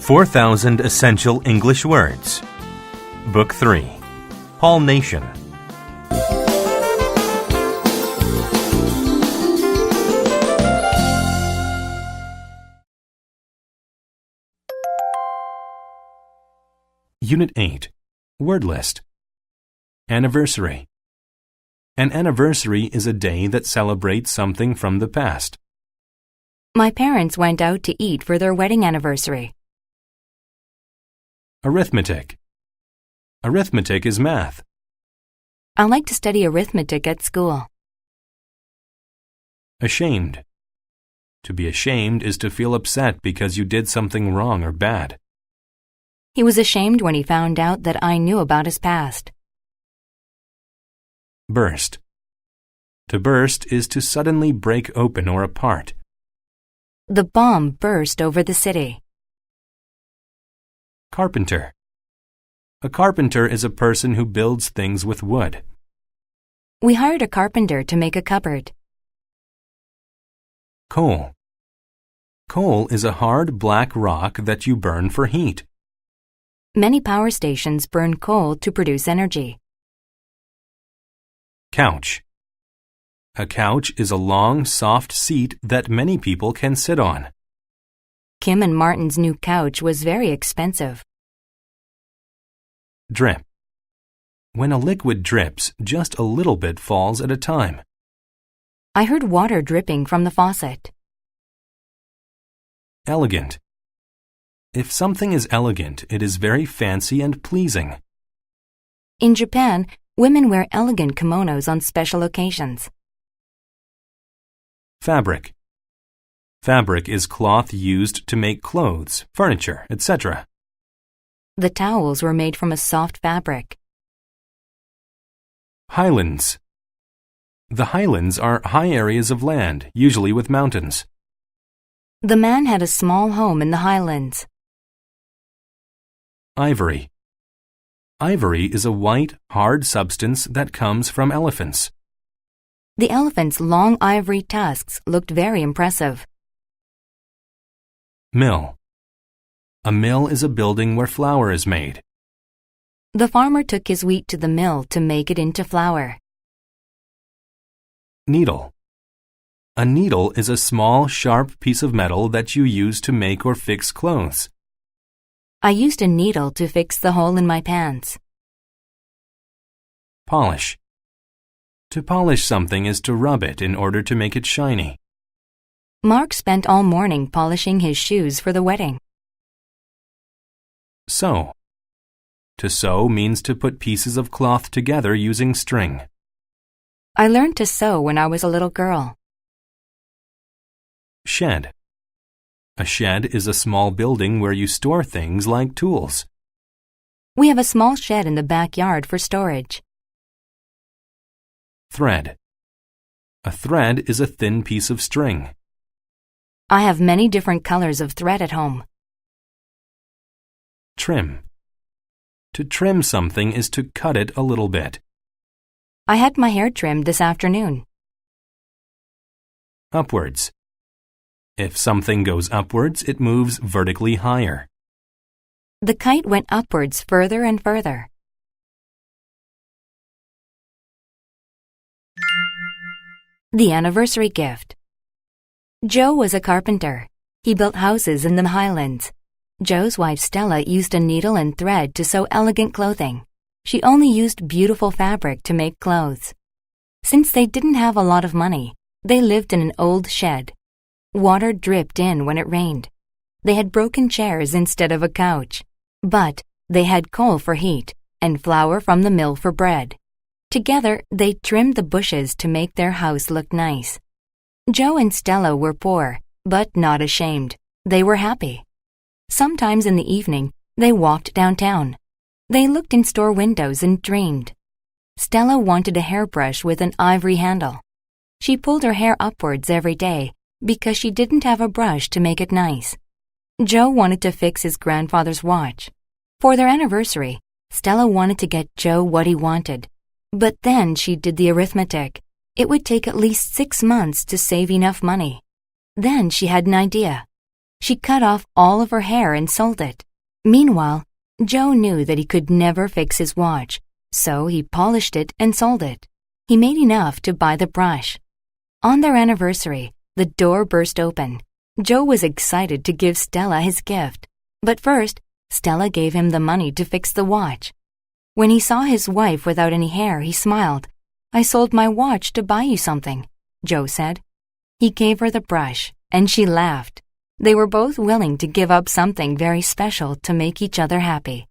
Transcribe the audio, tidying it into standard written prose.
4,000 Essential English Words. Book 3. Paul Nation. Unit 8. Word List. Anniversary. An anniversary is a day that celebrates something from the past. My parents went out to eat for their wedding anniversary. Arithmetic. Arithmetic is math. I like to study arithmetic at school. Ashamed. To be ashamed is to feel upset because you did something wrong or bad. He was ashamed when he found out that I knew about his past. Burst. To burst is to suddenly break open or apart. The bomb burst over the city. Carpenter. A carpenter is a person who builds things with wood. We hired a carpenter to make a cupboard. Coal. Coal is a hard black rock that you burn for heat. Many power stations burn coal to produce energy. Couch. A couch is a long, soft seat that many people can sit on. Kim and Martin's new couch was very expensive. Drip. When a liquid drips, just a little bit falls at a time. I heard water dripping from the faucet. Elegant. If something is elegant, it is very fancy and pleasing. In Japan, women wear elegant kimonos on special occasions. Fabric. Fabric is cloth used to make clothes, furniture, etc. The towels were made from a soft fabric. Highlands. The highlands are high areas of land, usually with mountains. The man had a small home in the highlands. Ivory. Ivory is a white, hard substance that comes from elephants. The elephant's long ivory tusks looked very impressive. Mill. A mill is a building where flour is made. The farmer took his wheat to the mill to make it into flour. Needle. A needle is a small, sharp piece of metal that you use to make or fix clothes. I used a needle to fix the hole in my pants. Polish. To polish something is to rub it in order to make it shiny. Mark spent all morning polishing his shoes for the wedding. Sew. To sew means to put pieces of cloth together using string. I learned to sew when I was a little girl. Shed. A shed is a small building where you store things like tools. We have a small shed in the backyard for storage. Thread. A thread is a thin piece of string. I have many different colors of thread at home. Trim. To trim something is to cut it a little bit. I had my hair trimmed this afternoon. Upwards. If something goes upwards, it moves vertically higher. The kite went upwards further and further. The anniversary gift. Joe was a carpenter. He built houses in the highlands. Joe's wife Stella used a needle and thread to sew elegant clothing. She only used beautiful fabric to make clothes. Since they didn't have a lot of money, they lived in an old shed. Water dripped in when it rained. They had broken chairs instead of a couch. But they had coal for heat and flour from the mill for bread. Together, they trimmed the bushes to make their house look nice. Joe and Stella were poor, but not ashamed. They were happy. Sometimes in the evening, they walked downtown. They looked in store windows and dreamed. Stella wanted a hairbrush with an ivory handle. She pulled her hair upwards every day because she didn't have a brush to make it nice. Joe wanted to fix his grandfather's watch. For their anniversary, Stella wanted to get Joe what he wanted. But then she did the arithmetic. It would take at least 6 months to save enough money. Then she had an idea. She cut off all of her hair and sold it. Meanwhile, Joe knew that he could never fix his watch, so he polished it and sold it. He made enough to buy the brush. On their anniversary, the door burst open. Joe was excited to give Stella his gift. But first, Stella gave him the money to fix the watch. When he saw his wife without any hair, he smiled. "I sold my watch to buy you something," Joe said. He gave her the brush, and she laughed. They were both willing to give up something very special to make each other happy.